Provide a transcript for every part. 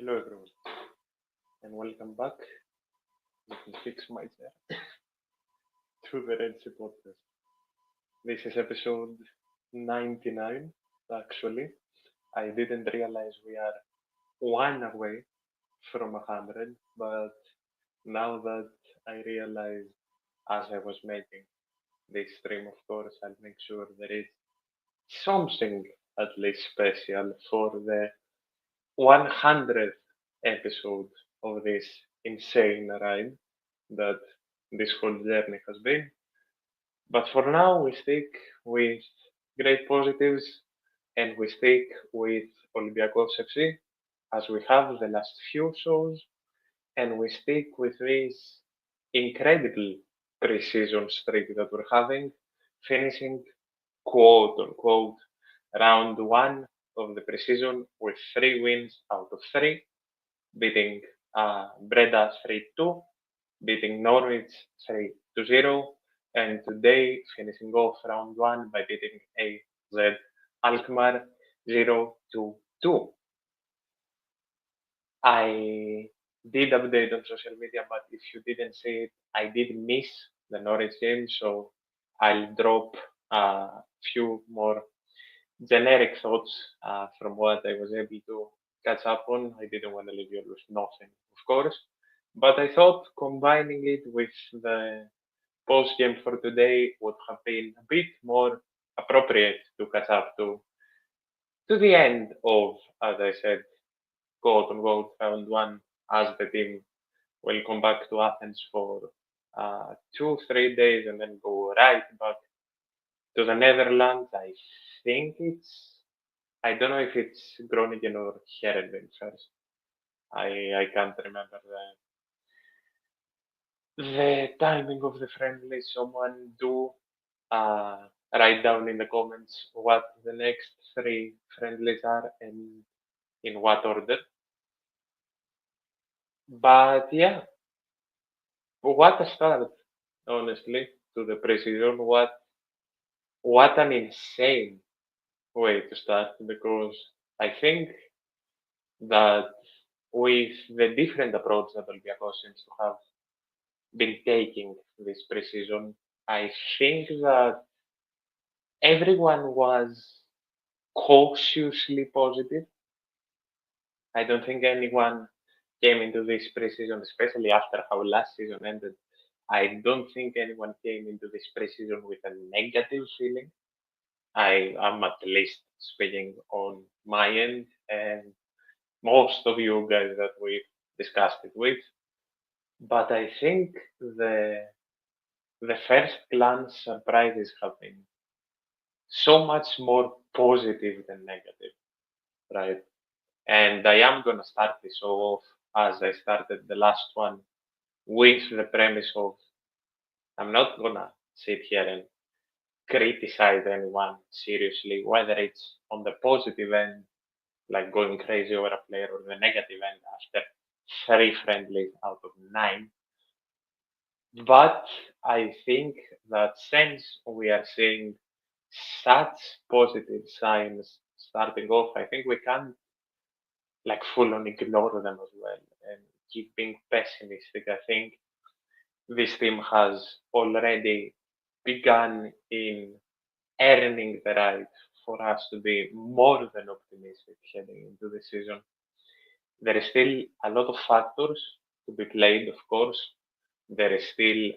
Hello everyone and welcome back. Let me fix my chair to the RedSeaPodcast. This is episode 99 actually. I didn't realize we are one away from 100, but now that I realize as I was making this stream, of course, I'll make sure there is something at least special for the 100th episode of this insane ride that this whole journey has been. But for now, we stick with great positives and we stick with Olympiacos FC as we have the last few shows, and we stick with this incredible pre-season streak that we're having, finishing quote unquote round one of the preseason with 3 wins out of 3, beating Breda 3-2, beating Norwich 3-0, and today finishing off round one by beating AZ Alkmaar 0-2. I did update on social media, but if you didn't see it, I did miss the Norwich game, so I'll drop a few more generic thoughts from what I was able to catch up on. I didn't want to leave you with nothing, of course, but I thought combining it with the post game for today would have been a bit more appropriate to catch up to the end of, as I said, quote unquote round one, as the team will come back to Athens for 2-3 days and then go right back to the Netherlands. I think I don't know if it's Groningen or Heerenveen first. I can't remember the timing of the friendly. Someone do write down in the comments what the next 3 friendlies are and in what order. But yeah, what a start, honestly, to the preseason. What an insane way to start, because I think that with the different approach that Olympiacos seems to have been taking this preseason, I think that everyone was cautiously positive. I don't think anyone came into this preseason, especially after how last season ended. I don't think anyone came into this preseason with a negative feeling. I am at least speaking on my end, and most of you guys that we've discussed it with. But I think the first glance surprises have been so much more positive than negative, right? And I am gonna start this off as I started the last one with the premise of I'm not gonna sit here and criticize anyone seriously, whether it's on the positive end, like going crazy over a player, or the negative end after 3 friendlies out of 9. But I think that since we are seeing such positive signs starting off, I think we can't like full on ignore them as well and keep being pessimistic. I think this team has already begun in earning the right for us to be more than optimistic heading into the season. There is still a lot of factors to be played, of course. There is still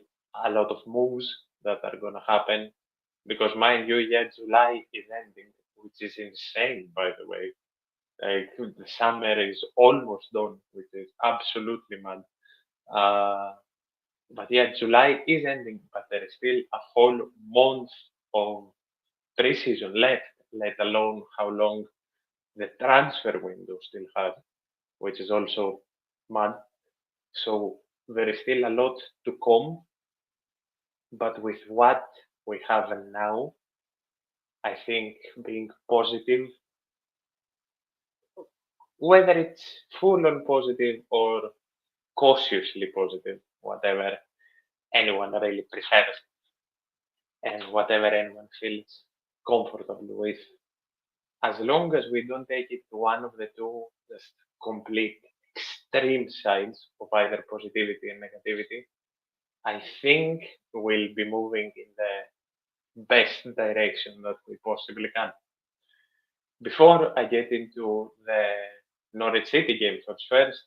a lot of moves that are going to happen because, mind you, yeah, July is ending, which is insane, by the way. Like, the summer is almost done, which is absolutely mad. Uh, but yeah, July is ending, but there is still a whole month of preseason left, let alone how long the transfer window still has, which is also mad. So there is still a lot to come, but with what we have now, I think being positive, whether it's full on positive or cautiously positive, whatever anyone really prefers and whatever anyone feels comfortable with, as long as we don't take it to one of the two, just complete extreme sides of either positivity and negativity, I think we'll be moving in the best direction that we possibly can. Before I get into the Norwich City game thoughts first,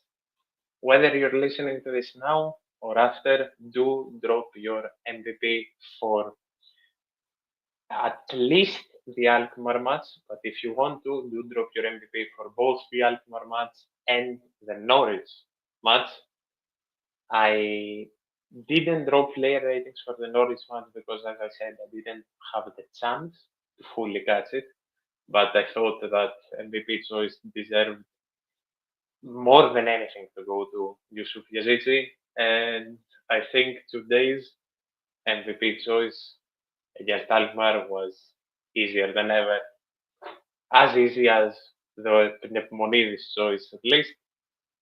whether you're listening to this now or after, do drop your MVP for at least the Alkmaar match. But if you want to, do drop your MVP for both the Alkmaar match and the Norwich match. I didn't drop player ratings for the Norwich match because, as I said, I didn't have the chance to fully catch it. But I thought that MVP choice deserved more than anything to go to Yusuf Yazici. And I think today's MVP choice against Alkmaar was easier than ever. As easy as the Pneumonides choice, at least.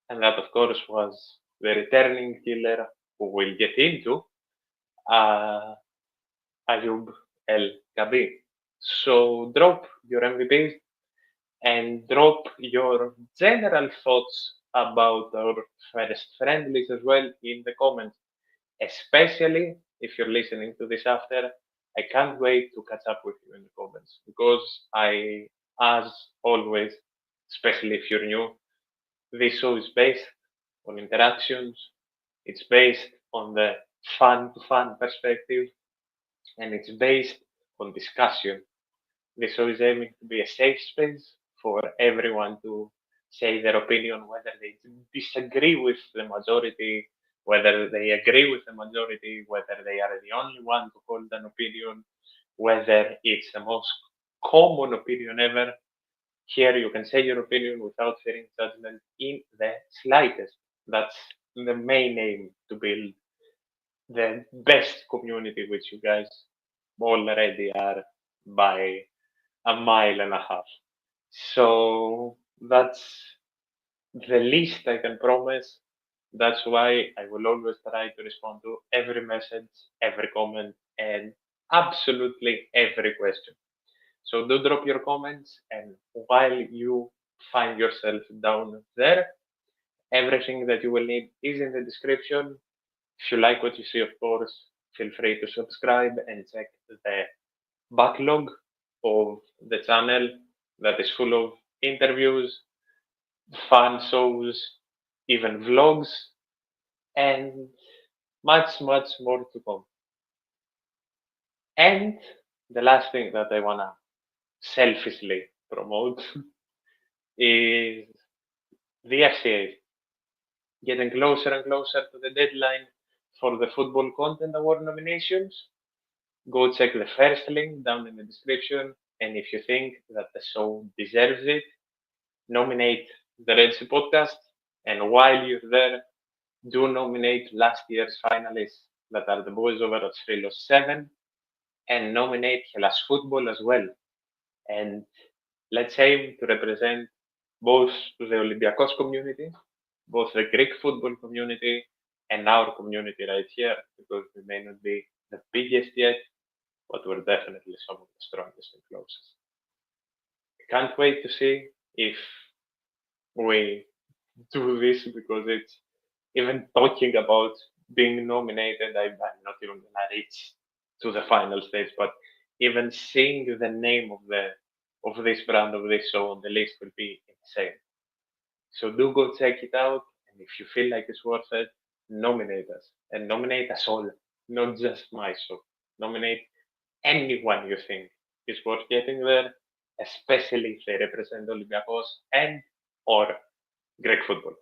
And that, of course, was the returning killer who we'll get into, uh, Ayub El Kabi. So drop your MVPs and drop your general thoughts about our first friendlies as well in the comments, especially if you're listening to this after. I can't wait to catch up with you in the comments because as always, especially if you're new, this show is based on interactions, it's based on the fun to fun perspective, and it's based on discussion. This show is aiming to be a safe space for everyone to say their opinion, whether they disagree with the majority, whether they agree with the majority, whether they are the only one to hold an opinion, whether it's the most common opinion ever. Here you can say your opinion without fearing judgment in the slightest. That's the main aim, to build the best community, which you guys already are by a mile and a half. So that's the least I can promise. That's why I will always try to respond to every message, every comment, and absolutely every question. So do drop your comments, and while you find yourself down there, everything that you will need is in the description. If you like what you see, of course, feel free to subscribe and check the backlog of the channel that is full of interviews, fun shows, even vlogs, and much, much more to come. And the last thing that I want to selfishly promote is the FCAs. Getting closer and closer to the deadline for the Football Content Award nominations. Go check the first link down in the description. And if you think that the show deserves it, nominate the RedSeaPodcast. And while you're there, do nominate last year's finalists that are the boys over at Thrylos 7 and nominate Hellas Football as well. And let's aim to represent both the Olympiacos community, both the Greek football community, and our community right here, because we may not be the biggest yet, but we're definitely some of the strongest and closest. Can't wait to see if we do this, because it's even talking about being nominated, I'm not even gonna reach to the final stage, but even seeing the name of this brand, of this show on the list will be insane. So do go check it out, and if you feel like it's worth it, nominate us, and nominate us all, not just my show. Nominate anyone you think is worth getting there, especially if they represent Olympiacos and or Greek football.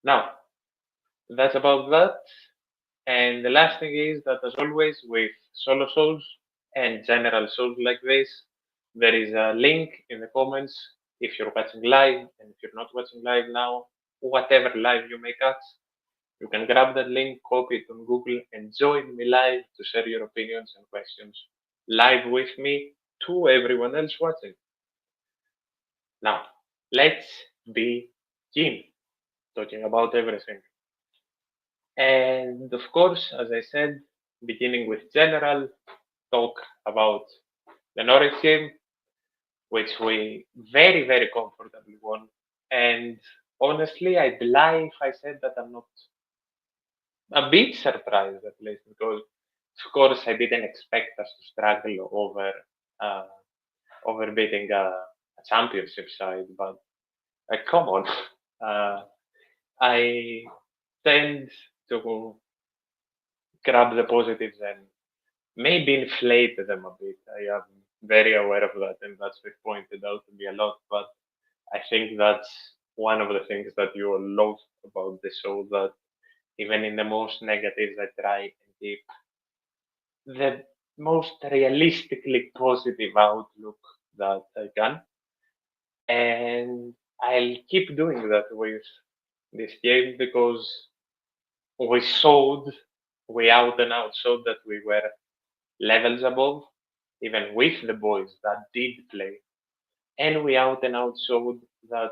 Now, that's about that. And the last thing is that, as always, with solo shows and general shows like this, there is a link in the comments if you're watching live, and if you're not watching live now, whatever live you may catch, you can grab that link, copy it on Google, and join me live to share your opinions and questions live with me to everyone else watching. Now, let's begin talking about everything. And of course, as I said, beginning with general talk about the Norwich game, which we very, very comfortably won. And honestly, I'd lie if I said that I'm not a bit surprised, at least, because of course I didn't expect us to struggle uh, over beating a championship side, but come on. Uh, I tend to grab the positives and maybe inflate them a bit. I am very aware of that, and that's been pointed out to me a lot. But I think that's one of the things that you all love about the show, that even in the most negatives, I try and keep the most realistically positive outlook that I can. And I'll keep doing that with this game because we showed, we out and out showed that we were levels above, even with the boys that did play. And we out and out showed that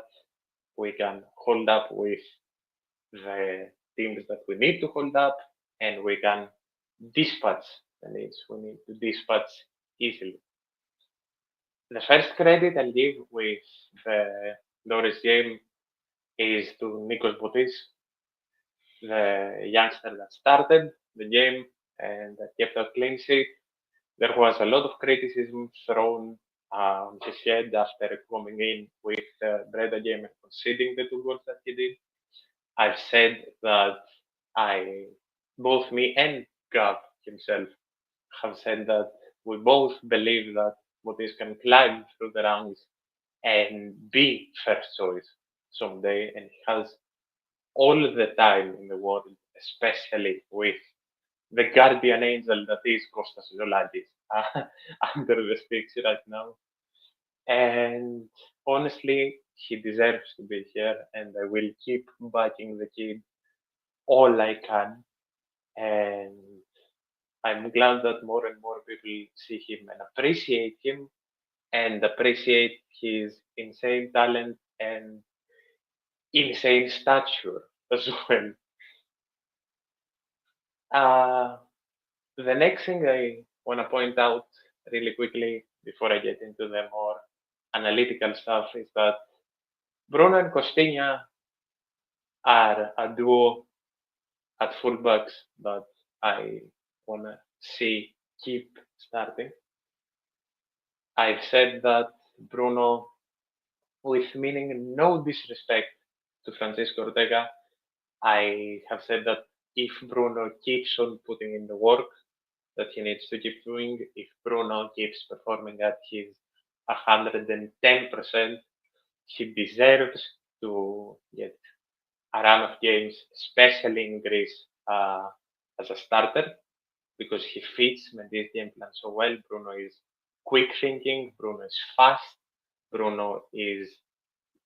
we can hold up with the teams that we need to hold up, and we can dispatch the needs we need to dispatch easily. The first credit I'll give with the Norwich game is to Nikos Boutis, the youngster that started the game and that kept a clean sheet. There was a lot of criticism thrown on his head after coming in with the Breda game and conceding the 2 goals that he did. I've said that both me and Gav himself have said that we both believe that Boutis can climb through the ranks and be first choice someday, and he has all the time in the world, especially with the guardian angel that is Kostas Zolakis under the sticks right now. And honestly, he deserves to be here, and I will keep backing the kid all I can. And I'm glad that more and more people see him and appreciate his insane talent and insane stature as well. Uh, the next thing I want to point out really quickly before I get into the more analytical stuff is that Bruno and Costinha are a duo at fullbacks that I want to see keep starting. I've said that Bruno, with meaning no disrespect to Francisco Ortega, I have said that if Bruno keeps on putting in the work that he needs to keep doing, if Bruno keeps performing at his 110%, he deserves to get a run of games, especially in Greece, as a starter, because he fits Mendy's game plan so well. Bruno is quick thinking, Bruno is fast, Bruno is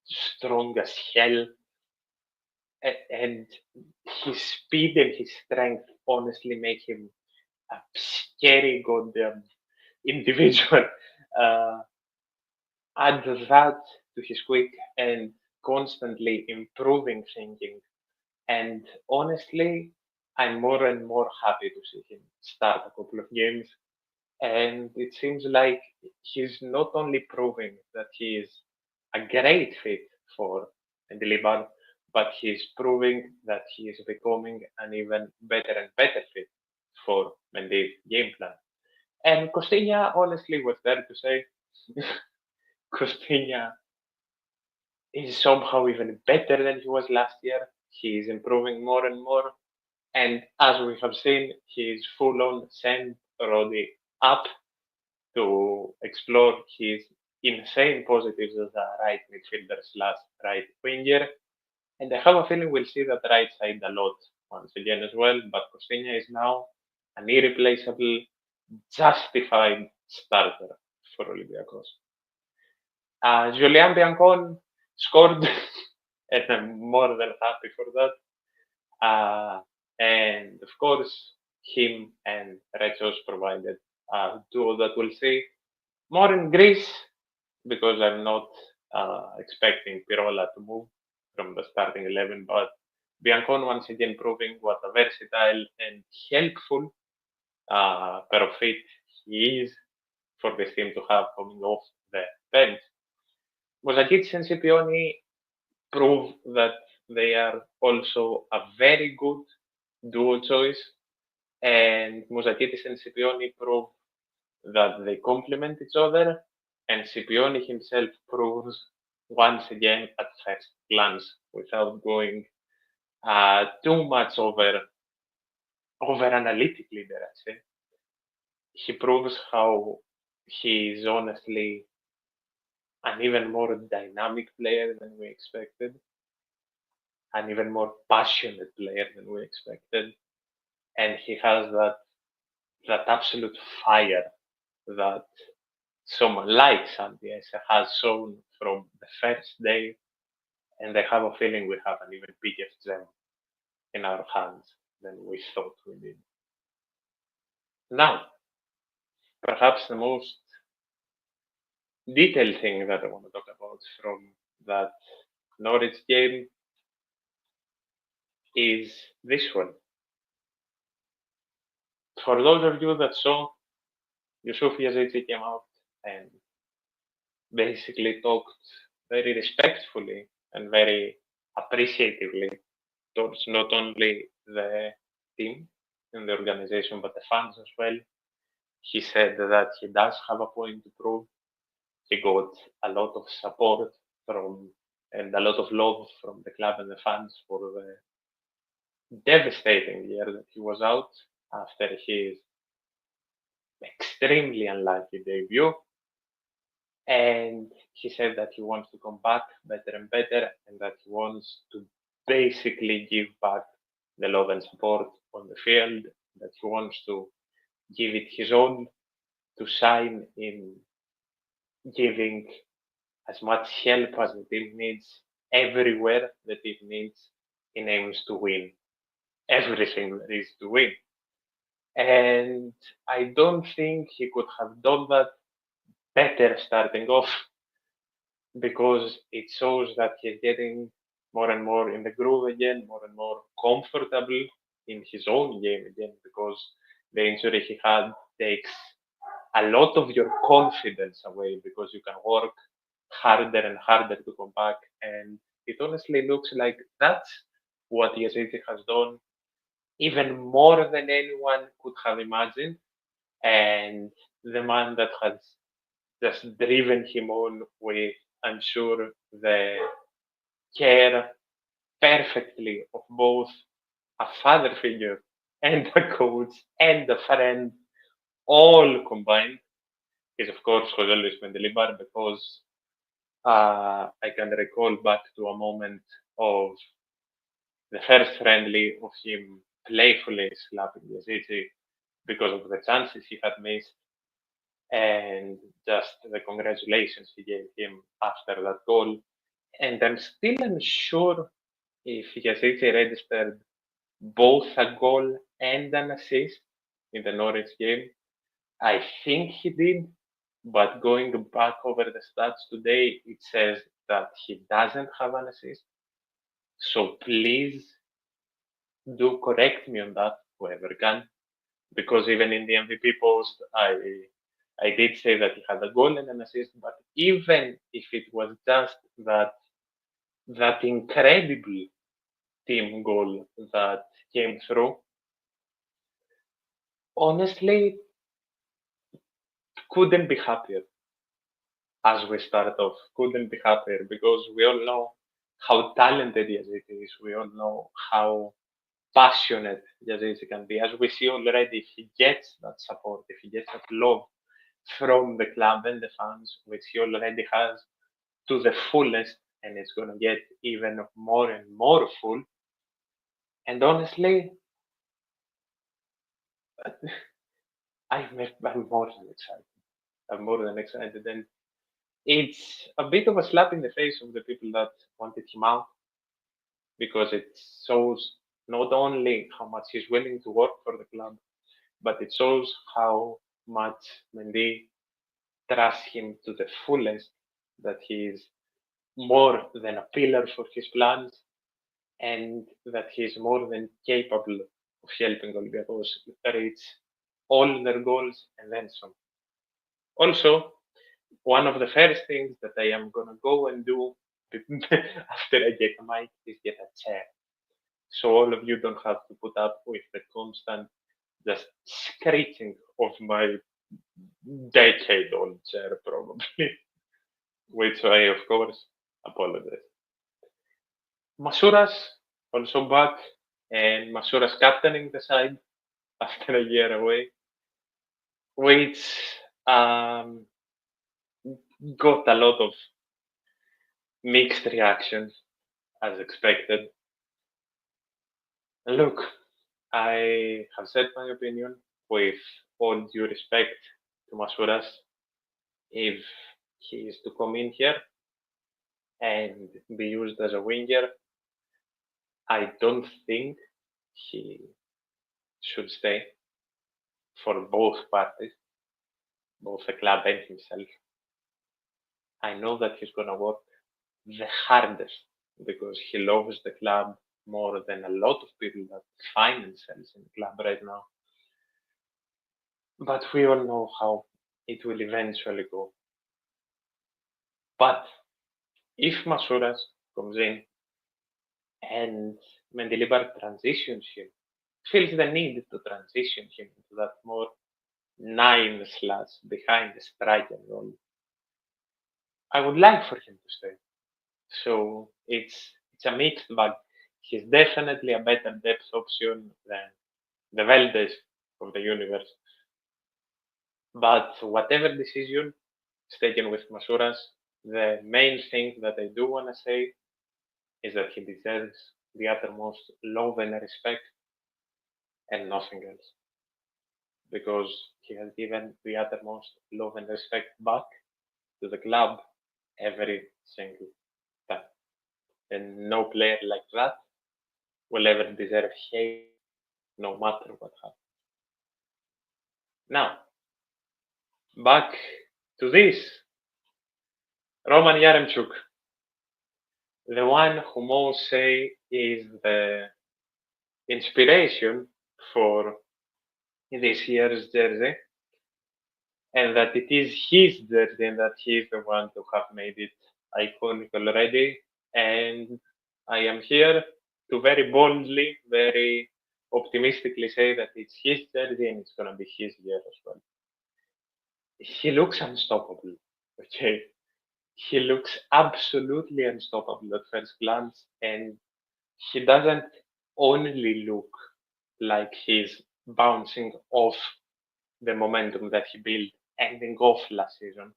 strong as hell, and his speed and his strength honestly make him a scary goddamn individual. Uh, add that to his quick and constantly improving thinking, and honestly, I'm more and more happy to see him start a couple of games. And it seems like he's not only proving that he is a great fit for Mendilibar, but he's proving that he is becoming an even better and better fit for Mendy's game plan. And Costinha, honestly, was there to say, Costinha is somehow even better than he was last year. He is improving more and more. And as we have seen, he is full on sent Roddy up to explore his insane positives as a right midfielder slash right winger. And I have a feeling we'll see that right side a lot once again as well. But Costinha is now an irreplaceable, justified starter for Olympiacos. Julian Biancon scored, and I'm more than happy for that. And of course, him and Rechos provided a duo that we'll see more in Greece, because I'm not expecting Pirola to move from the starting 11, but Biancon once again proving what a versatile and helpful pair of feet he is for this team to have coming off the bench. Mozakic and Scipioni prove that they are also a very good duo choice, and Mouzakitis and Scipioni prove that they complement each other, and Scipioni himself proves once again at first glance, without going too much over analytically there, I say. He proves how he is honestly an even more dynamic player than we expected, an even more passionate player than we expected, and he has that absolute fire that someone like Santiago has shown from the first day, and I have a feeling we have an even bigger gem in our hands than we thought we did. Now, perhaps the most detailed thing that I want to talk about from that Norwich game is this one. For those of you that saw, Yusuf Yazidzi came out and basically talked very respectfully and very appreciatively towards not only the team and the organization, but the fans as well. He said that he does have a point to prove. He got a lot of support from and a lot of love from the club and the fans for the devastating year that he was out after his extremely unlucky debut. And he said that he wants to come back better and better, and that he wants to basically give back the love and support on the field, that he wants to give it his own, to shine in giving as much help as the team needs, everywhere the team needs, in aims to win everything there is to win. And I don't think he could have done that better starting off, because it shows that he's getting more and more in the groove again, more and more comfortable in his own game again, because the injury he had takes a lot of your confidence away, because you can work harder and harder to come back. And it honestly looks like that's what Yazidzi has done, even more than anyone could have imagined. And the man that has just driven him on with, I'm sure, the care perfectly of both a father figure and a coach and a friend, all combined, is of course Jose Luis Mendilibar, because I can recall back to a moment of the first friendly of him playfully slapping Yazidzi because of the chances he had missed, and just the congratulations he gave him after that goal. And I'm still unsure if Yazidzi registered both a goal and an assist in the Norwich game. I think he did, but going back over the stats today, it says that he doesn't have an assist. So please do correct me on that, whoever can, because even in the MVP post, I did say that he had a goal and an assist, but even if it was just that incredible team goal that came through, honestly, couldn't be happier as we start off. Couldn't be happier, because we all know how talented Yazidzi is. We all know how passionate Yazidzi can be. As we see already, if he gets that support, if he gets that love from the club and the fans, which he already has to the fullest, and it's going to get even more and more full. And honestly, I'm more than excited. I'm more than excited. And it's a bit of a slap in the face of the people that wanted him out, because it shows not only how much he's willing to work for the club, but it shows how much Mendy trusts him to the fullest, that he is more than a pillar for his plans, and that he is more than capable of helping Olympiacos reach all their goals and then some. Also, one of the first things that I am going to go and do after I get a mic, please get a chair. So all of you don't have to put up with the constant just screeching of my decade-old chair, probably. Which I, of course, apologize. Masouras also back, and Masouras captaining the side after a year away, which got a lot of mixed reactions as expected. Look, I have said my opinion with all due respect to Masouras. If he is to come in here and be used as a winger, I don't think he should stay for both parties, both the club and himself. I know that he's going to work the hardest because he loves the club more than a lot of people that find themselves in the club right now. But we all know how it will eventually go. But if Masouras comes in and Mendilibar transitions him, feels the need to transition him into that more 9/ behind the striker role, I would like for him to stay. So it's a mixed bag. He's definitely a better depth option than the Veldes of the universe. But whatever decision is taken with Masouras, the main thing that I do want to say is that he deserves the uttermost love and respect and nothing else. Because he has given the uttermost love and respect back to the club every single time. And no player like that will ever deserve hate, no matter what happens. Now, back to this. Roman Yaremchuk, the one who most say is the inspiration for this year's jersey, and that it is his jersey and that he is the one to have made it iconic already. And I am here to very boldly, very optimistically say that it's his jersey and it's going to be his year as well. He looks unstoppable, okay? He looks absolutely unstoppable at first glance, and he doesn't only look like he's bouncing off the momentum that he built ending off last season,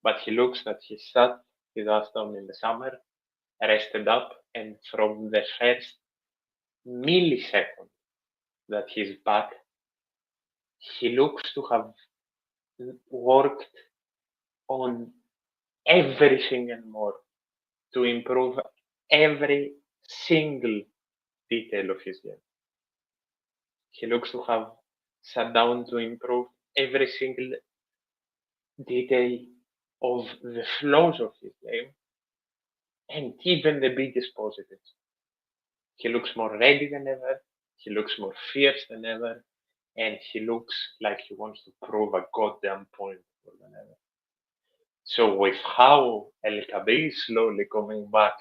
but he looks that he sat his ass down in the summer, rested up, and from the first millisecond that he's back, he looks to have worked on everything and more to improve every single detail of his game. He looks to have sat down to improve every single detail of the flaws of his game and even the biggest positives. He looks more ready than ever, he looks more fierce than ever, and he looks like he wants to prove a goddamn point more than ever. So with how El Kabi is slowly coming back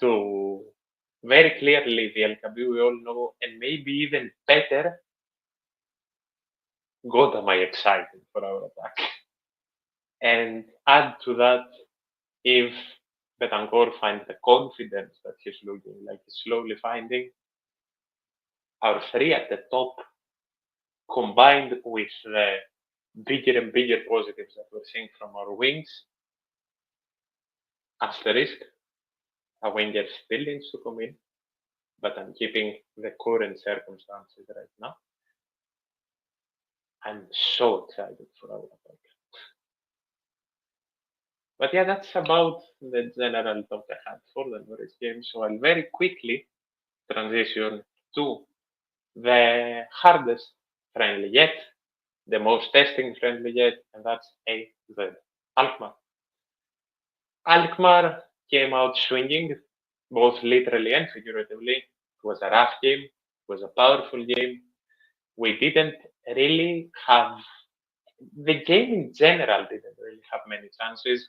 to very clearly the El Kabi we all know, and maybe even better, God am I excited for our attack. And add to that, if Betancourt finds the confidence that he's looking like he's slowly finding, our three at the top, combined with the bigger and bigger positives that we're seeing from our wings, asterisk, a winger still needs to come in, but I'm keeping the current circumstances right now. I'm so excited for our attack. But yeah, that's about the general talk I had for the Norwich game. So I'll very quickly transition to the hardest friendly yet, the most testing friendly yet, and that's AZ, Alkmaar. Alkmaar came out swinging, both literally and figuratively. It was a rough game, it was a powerful game. We didn't really have, the game in general didn't really have many chances.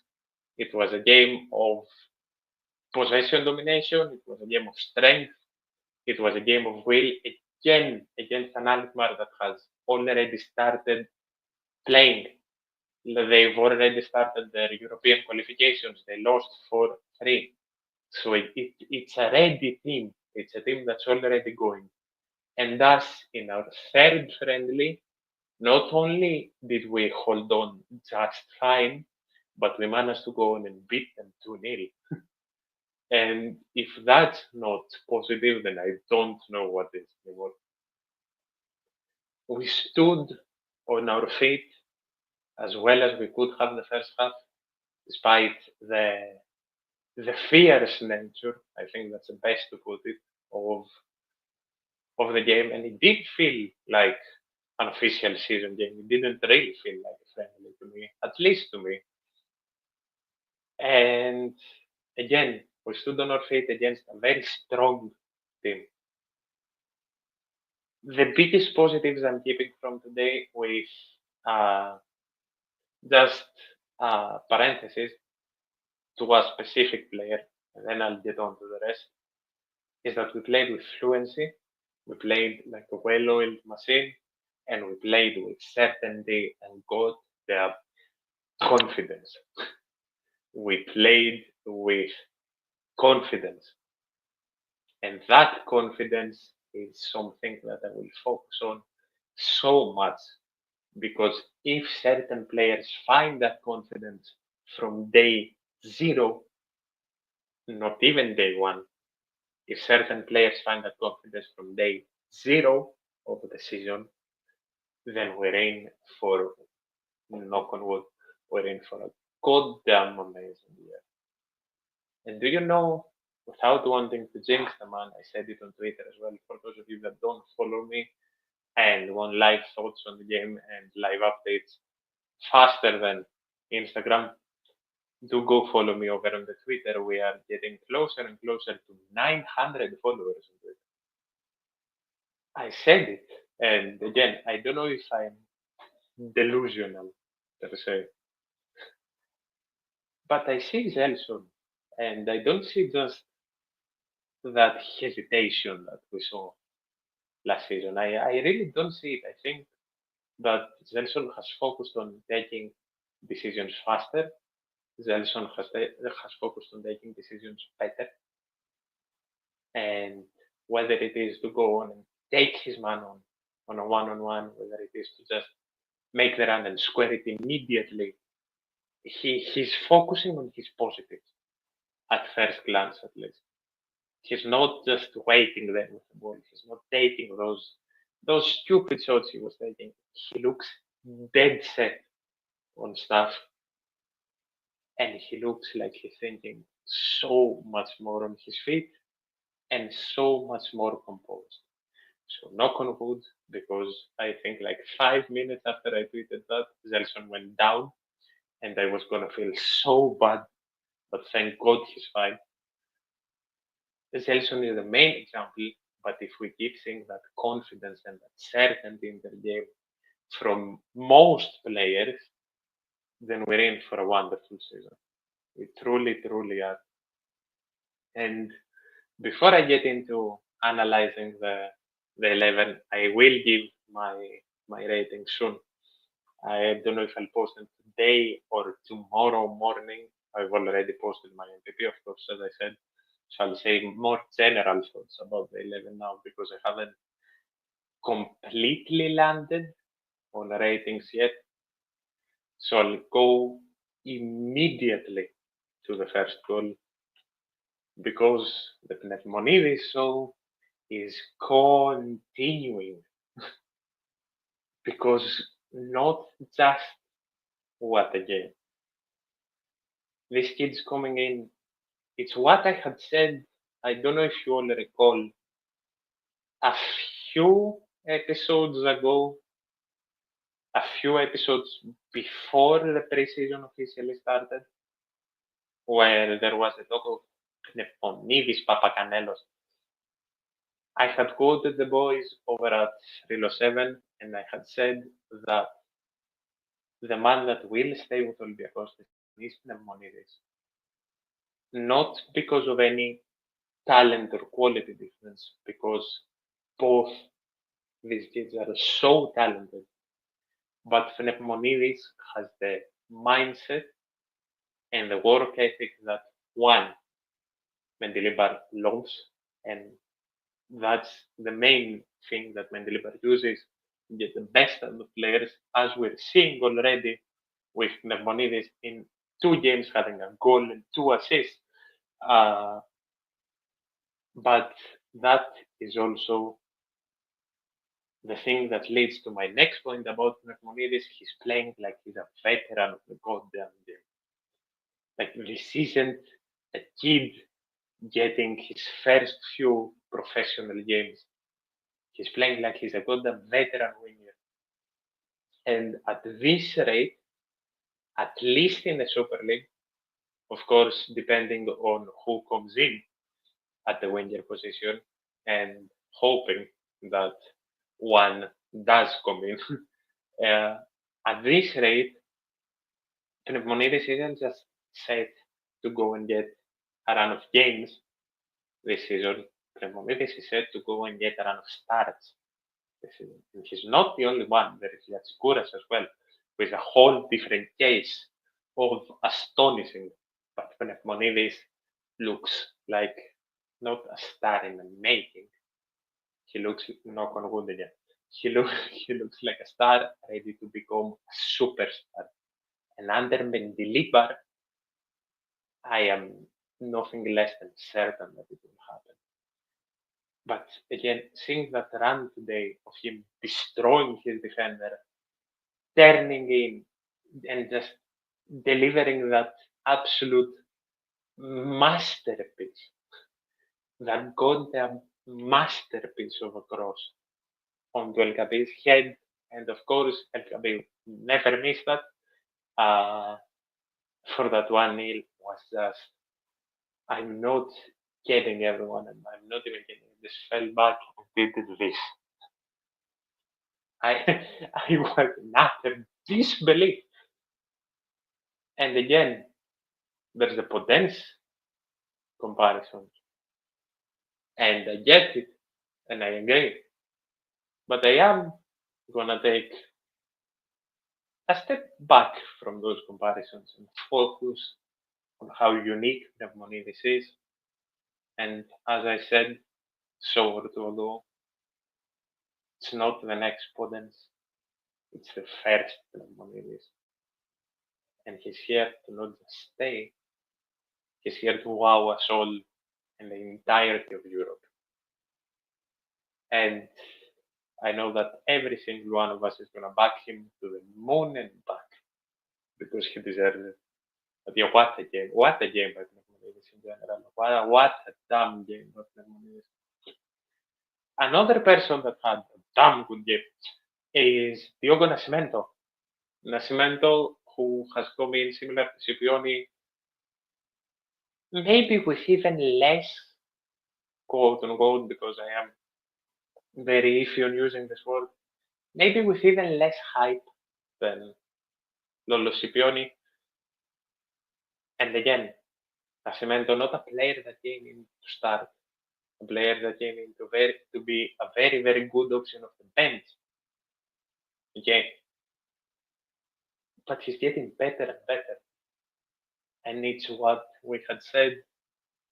It was a game of possession domination, it was a game of strength, it was a game of will, again, against an Alkmaar that has already started playing. They've already started their European qualifications. They lost 4-3. So it's a ready team. It's a team that's already going. And thus, in our third friendly, not only did we hold on just fine, but we managed to go on and beat them 2-0. And if that's not positive, then I don't know what is anymore. We stood on our feet as well as we could have the first half, despite the fierce nature, I think that's the best to put it, of the game. And it did feel like an official season game. It didn't really feel like a friendly to me, at least to me. And again, we stood on our feet against a very strong team. The biggest positives I'm keeping from today, with just parenthesis to a specific player, and then I'll get on to the rest, is that we played with fluency, we played like a well-oiled machine, and we played with certainty and got the confidence. We played with confidence. And that confidence is something that I will focus on so much, because if certain players find that confidence from day zero, not even day one, if certain players find that confidence from day zero of the season, then we're in for, knock on wood, we're in for a goddamn amazing year. And do you know, without wanting to jinx the man, I said it on Twitter as well, for those of you that don't follow me and want live thoughts on the game and live updates faster than Instagram, do go follow me over on the Twitter. We are getting closer and closer to 900 followers on Twitter. I said it, and again, I don't know if I'm delusional, per se, but I see Zelson, and I don't see just that hesitation that we saw last season. I really don't see it. I think that Zelson has focused on taking decisions faster. Zelson has focused on taking decisions better. And whether it is to go on and take his man on a one-on-one, whether it is to just make the run and square it immediately, he's focusing on his positives at first glance, at least. He's not just waiting there with the ball. He's not taking those stupid shots he was taking. He looks dead set on stuff, and he looks like he's thinking so much more on his feet and so much more composed. So knock on wood, because I think like 5 minutes after I tweeted that, Zelson went down, and I was gonna feel so bad, but thank God he's fine. Zelson is the main example, but if we keep seeing that confidence and that certainty in their game from most players, then we're in for a wonderful season. We truly, truly are. And before I get into analyzing the 11, I will give my rating soon. I don't know if I'll post it today or tomorrow morning. I've already posted my MVP, of course, as I said. So I'll say more general thoughts about the 11 now, because I haven't completely landed on the ratings yet. So I'll go immediately to the first goal, because the Pneumonides show is continuing. Because not just what a game. This kid's coming in. It's what I had said. I don't know if you all recall, a few episodes ago, a few episodes before the preseason officially started, where there was a talk of Pneumonides Papacanelos. I had quoted the boys over at Thrylos 7, and I had said that the man that will stay with Olympiacos is Pneumonides. not because of any talent or quality difference, because both these kids are so talented. But Pneummonidis has the mindset and the work ethic that one Mendilibar loves, and that's the main thing that Mendilibar uses to get the best out of players, as we're seeing already with Pneummonidis in 2 games having a goal and 2 assists. But that is also the thing that leads to my next point about Pneummonidis. He's playing like he's a veteran of the goddamn game. Like, this isn't a kid getting his first few professional games. He's playing like he's a goddamn veteran winger. And at this rate, at least in the Super League, of course, depending on who comes in at the winger position, and hoping that one does come in. At this rate, Pneummonidis isn't just set to go and get a run of games this season. Pneummonidis is set to go and get a run of starts this season. And he's not the only one. There is Yatsikouras as well, with a whole different case of astonishing. But Pneummonidis looks like not a star in the making. He looks, knock on wood again, he looks like a star ready to become a superstar. And under Mendilibar, I am nothing less than certain that it will happen. But again, seeing that run today of him destroying his defender, turning in, and just delivering that absolute masterpiece, that goddamn masterpiece of a cross onto El Kabir's head. And of course, El Kabir never missed that. For that 1-0 was just, I'm not kidding everyone, and I'm not even kidding. I just fell back and did this. I was not in disbelief. And again, there's a potence comparison. And I get it, and I agree. But I am gonna take a step back from those comparisons and focus on how unique Pneummonidis is. And as I said so or two ago, it's not the next Podence, it's the first Pneummonidis. And he's here to not just stay, he's here to wow us all and the entirety of Europe. And I know that every single one of us is going to back him to the moon and back because he deserves it. But yeah, what a game! What a game by Pneummonidis in general! What a damn game by Pneummonidis. Another person that had a damn good game is Diogo Nascimento. Nascimento, who has come in similar to Scipioni, maybe with even less, quote unquote, because I am very iffy on using this word, maybe with even less hype than Lolo Scipioni. And again, Nascimento, not a player that came in to start, a player that came in to be a very, very good option of the bench. Okay. But he's getting better and better. And it's what we had said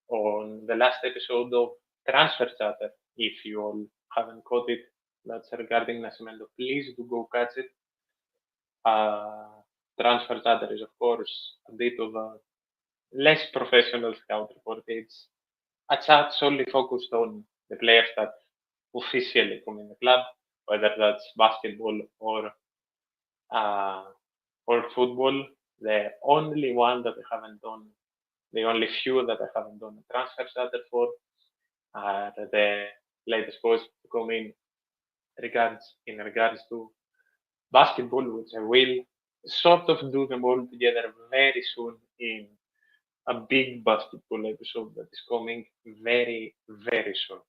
on the last episode of Transfer Chatter. If you all haven't caught it, that's regarding Nascimento. Please do go catch it. Transfer Chatter is, of course, a bit of a less professional scout report. It's a chat solely focused on the players that officially come in the club, whether that's basketball or football. The only one that I haven't done, the only few that I haven't done a transfer starter for, are the latest posts to come in regards to basketball, which I will sort of do them all together very soon in a big basketball episode that is coming very, very soon.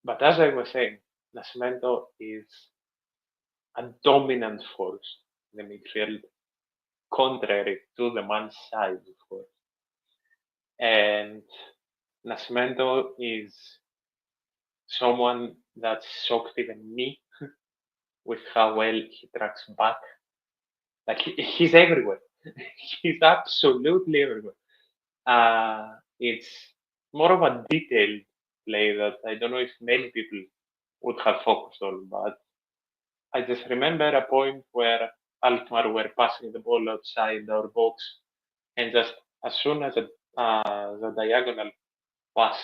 But as I was saying, Nascimento is a dominant force in the midfield, contrary to the man's size, of course. And Nascimento is someone that shocked even me with how well he tracks back. Like he's everywhere. He's absolutely everywhere. It's more of a detailed play that I don't know if many people would have focused on, but I just remember a point where Alkmaar were passing the ball outside our box, and just as soon as the diagonal pass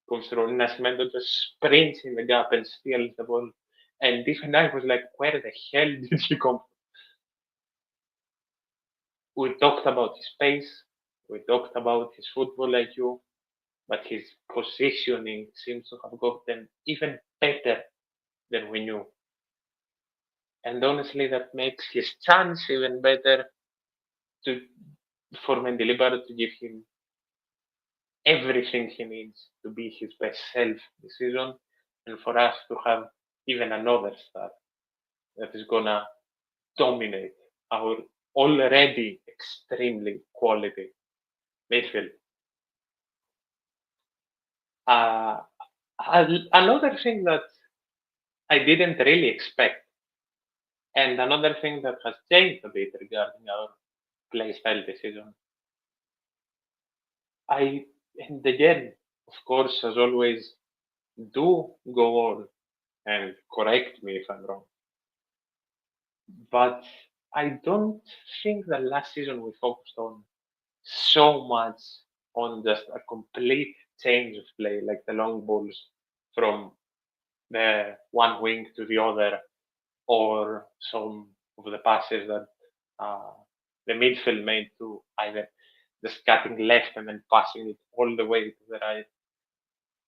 comes through, Nascimento just sprints in the gap and steals the ball. And even I was like, where the hell did he come from? We talked about his pace, we talked about his football IQ, but his positioning seems to have gotten even better than we knew. And honestly, that makes his chance even better to for Mendilibar to give him everything he needs to be his best self this season, and for us to have even another star that is gonna dominate our already extremely quality midfield. Uh, Another thing that I didn't really expect, and another thing that has changed a bit regarding our play style this season, and again, of course, as always, do go on and correct me if I'm wrong. But I don't think that last season we focused on so much on just a complete change of play, like the long balls from the one wing to the other, or some of the passes that uh, the midfield made to either just cutting left and then passing it all the way to the right.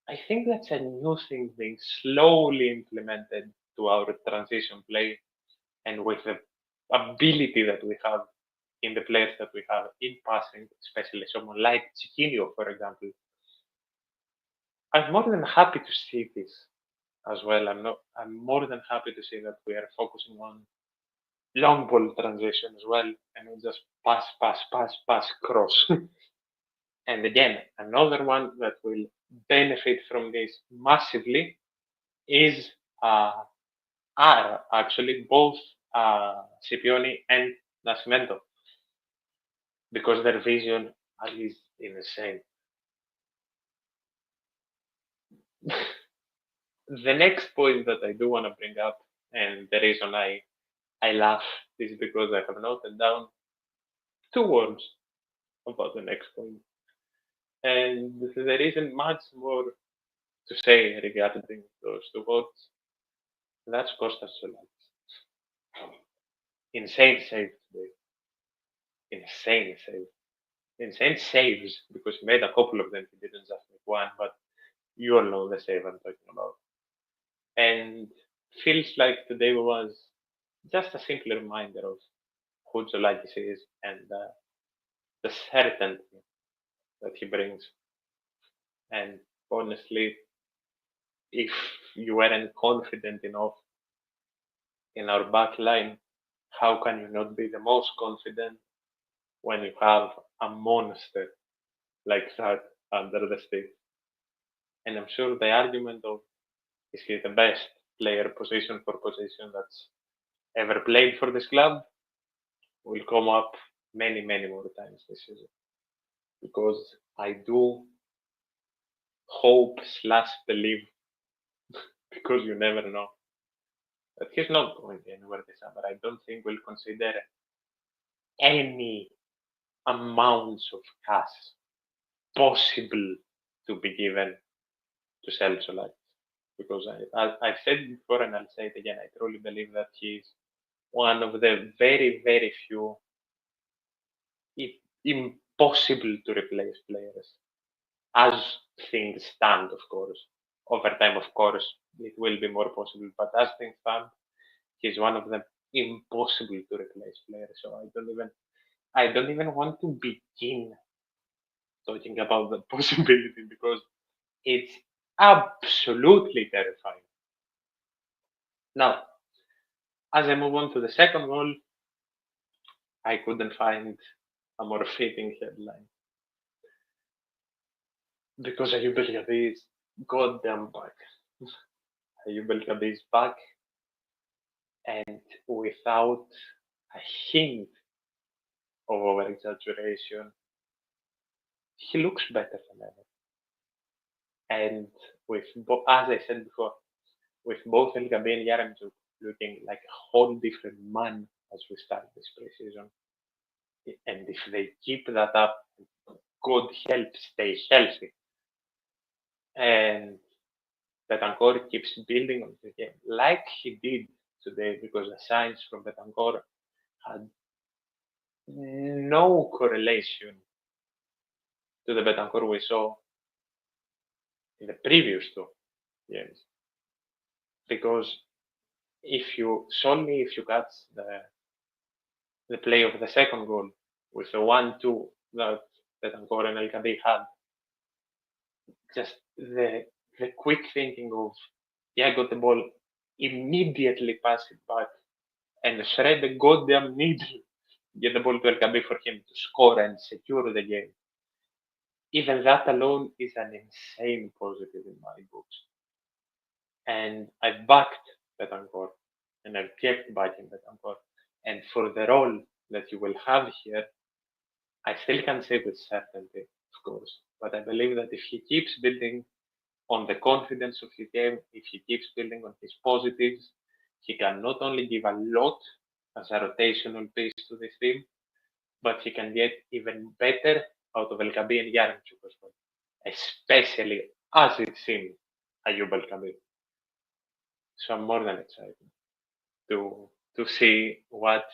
I think that's a new thing being slowly implemented to our transition play, and with the ability that we have in the players that we have in passing, especially someone like Chiquinho, for example, I'm more than happy to see this as well. I'm more than happy to see that we are focusing on long ball transition as well, and we just pass, pass, pass, pass, cross. And again, another one that will benefit from this massively is are actually both Scipione and Nascimento, because their vision is insane. The next point that I do want to bring up, and the reason I laugh, is because I have noted down two words about the next point, and there isn't much more to say regarding those two words. That's Costas Solis. Insane save today. Insane save. Insane saves, because he made a couple of them. He didn't just make one, but you all know the save I'm talking about. And feels like today was just a simple reminder of who Zolakis is, and the certainty that he brings. And honestly, if you weren't confident enough in our back line, how can you not be the most confident when you have a monster like that under the stick? And I'm sure the argument of is he the best player position for position that's ever played for this club will come up many, many more times this season. Because I do hope slash believe, because you never know, that he's not going anywhere this summer. I don't think we'll consider any amounts of cash possible to be given to sell Solari. Because I've said it before and I'll say it again, I truly believe that he's one of the very, very few impossible to replace players. As things stand, of course. Over time, of course, it will be more possible. But as things stand, he's one of the impossible to replace players. So I don't even want to begin talking about the possibility, because it's absolutely terrifying. Now, as I move on to the second goal, I couldn't find a more fitting headline. because Ayub El Gabi is goddamn back. Ayub El Gabi is back, and without a hint of over-exaggeration, he looks better than ever. And with, as I said before, with both El Gabi and Yaremchuk looking like a whole different man as we start this preseason, and if they keep that up, God help stay healthy, and Betancourt keeps building on the game like he did today, because the signs from Betancourt had no correlation to the Betancourt we saw in the previous two games. Because if you catch the play of the second goal with the 1-2 that Betancourt and El Gabi had, just the quick thinking of, yeah, got the ball, immediately pass it back and shred the goddamn needle, get the ball to El Gabi for him to score and secure the game. Even that alone is an insane positive in my books. And I backed Betancourt, and I've kept backing Betancourt. And for the role that you will have here, I still can't say with certainty, of course, but I believe that if he keeps building on the confidence of his game, if he keeps building on his positives, he can not only give a lot as a rotational piece to this team, but he can get even better out of El Gabi and Yaremchuk as well, especially as it seems Ayub El Gabi. So I'm more than excited to see what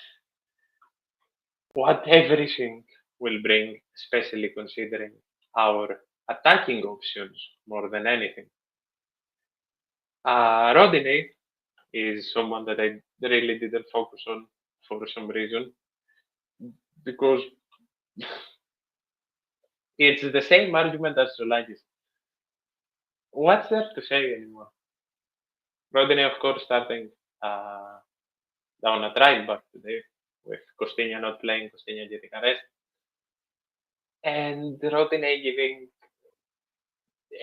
everything will bring, especially considering our attacking options more than anything. Rodinei is someone that I really didn't focus on for some reason, because it's the same argument as Solakis. What's there to say anymore? Rodinei, of course, starting down a right back today, with Costinha not playing, Costinha getting a rest, and Rodinei giving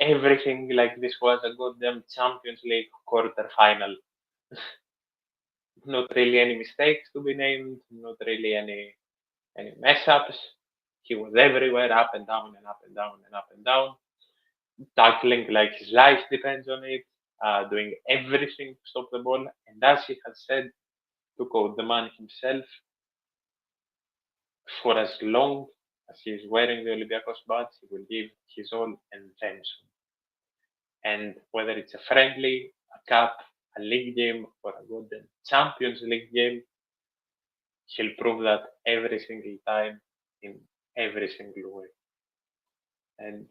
everything like this was a goddamn Champions League quarter final. Not really any mistakes to be named, not really any mess ups. He was everywhere, up and down and up and down and up and down, tackling like his life depends on it, doing everything to stop the ball. And as he has said, to quote the man himself, for as long as he is wearing the Olympiacos badge, he will give his all and then some. And whether it's a friendly, a cup, a league game, or a golden Champions League game, he'll prove that every single time in every single way. And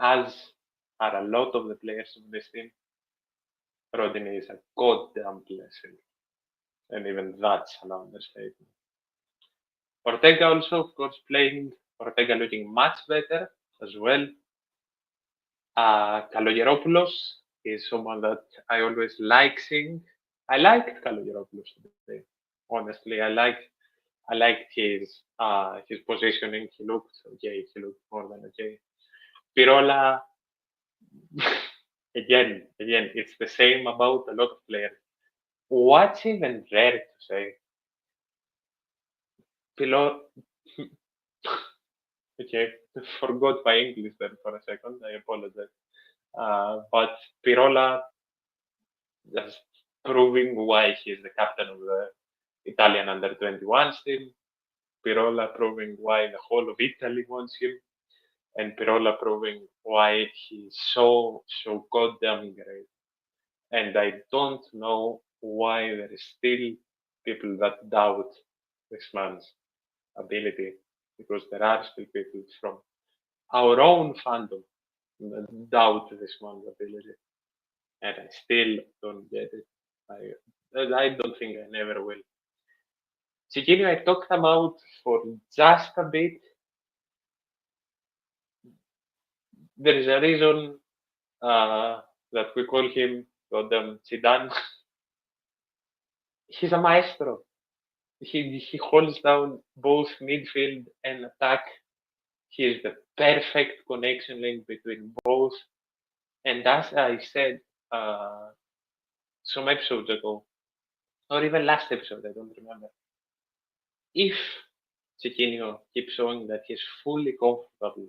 as are a lot of the players of this team, Rodinei is a goddamn blessing. And even that's an understatement. Ortega also, of course, playing. Ortega looking much better as well. Kalogeropoulos is someone that I always like seeing. I liked Kalogeropoulos today. Honestly, I liked his positioning. He looked okay. He looked more than okay. Pirola, again, it's the same about a lot of players. What's even there to say? Okay, forgot my English there for a second. I apologize. But Pirola just proving why he is the captain of the Italian under-21 team. Pirola proving why the whole of Italy wants him. And Pirola proving why he's so goddamn great. And I don't know why there is still people that doubt this man's ability, because there are still people from our own fandom that doubt this man's ability. And I still don't get it. I don't think I never will. Chiquinho, I talked about for just a bit. There is a reason that we call him goddamn Zidane. He's a maestro. He holds down both midfield and attack He is the perfect connection link between both. And as I said some episodes ago, or even last episode, I don't remember, if Chiquinho keeps showing that he's fully comfortable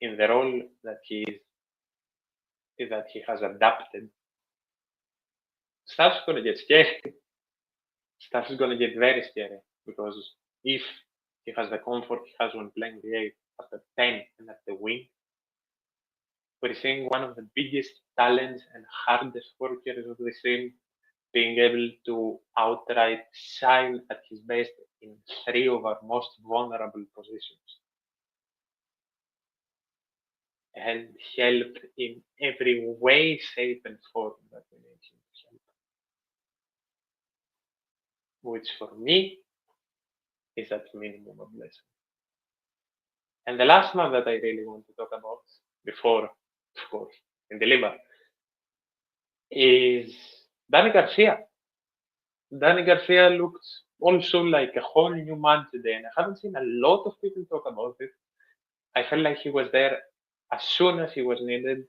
in the role that he has adapted, stuff's gonna get scary. Stuff's gonna get very scary, because if he has the comfort he has when playing the 8 at the 10 and at the wing, we're seeing one of the biggest talents and hardest workers of the scene being able to outright shine at his best in 3 of our most vulnerable positions and help in every way, shape, and form that we need him to help. Which for me is at minimum a blessing. And the last man that I really want to talk about, before, of course, Mendilibar, is Danny Garcia. Danny Garcia looked also like a whole new man today, and I haven't seen a lot of people talk about it. I felt like he was there as soon as he was needed.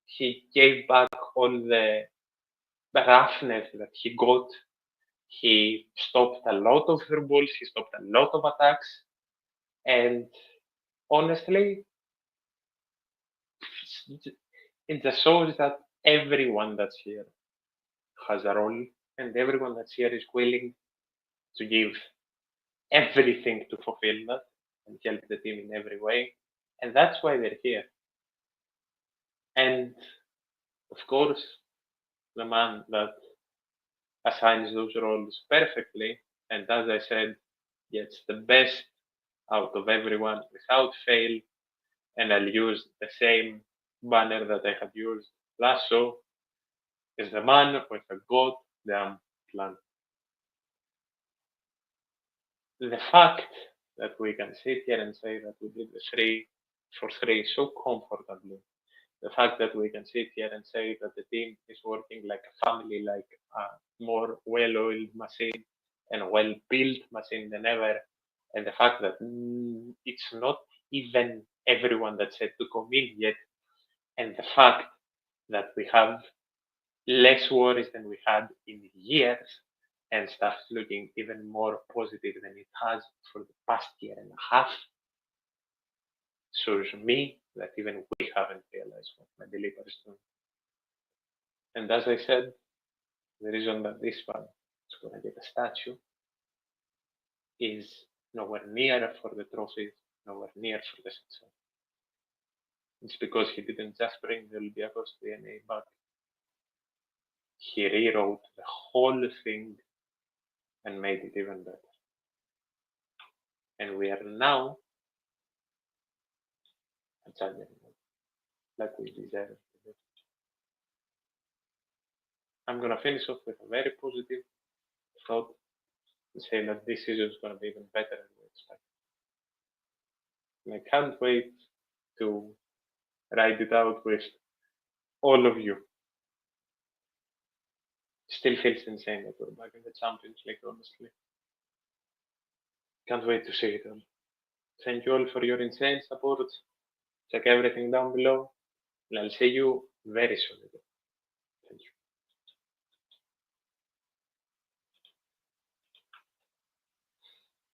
He gave back all the roughness that he got. He stopped a lot of their balls. He stopped a lot of attacks. And honestly, it just shows that everyone that's here has a role, and everyone that's here is willing to give everything to fulfill that and help the team in every way. And that's why they're here. And of course, the man that assigns those roles perfectly, and as I said, gets the best out of everyone without fail. And I'll use the same banner that I had used last show, is the man with a goddamn plan. The fact that we can sit here and say that we did the 3-for-3 so comfortably, the fact that we can sit here and say that the team is working like a family, like a more well-oiled machine and well-built machine than ever, and the fact that it's not even everyone that's set to come in yet, and the fact that we have less worries than we had in years, and stuff's looking even more positive than it has for the past year and a half, shows me that even we haven't realized what Mendilibar is doing. And as I said, the reason that this man is going to get a statue is nowhere near for the trophies, nowhere near for the success. It's because he didn't just bring the Olympiacos DNA back. He rewrote the whole thing and made it even better. And we are now a champion, like we deserve. I'm going to finish off with a very positive thought, saying that this season is going to be even better than we expect. And I can't wait to ride it out with all of you. Still feels insane that we're back in the Champions League, honestly. Can't wait to see it all. Thank you all for your insane support. Check everything down below, and I'll see you very soon again.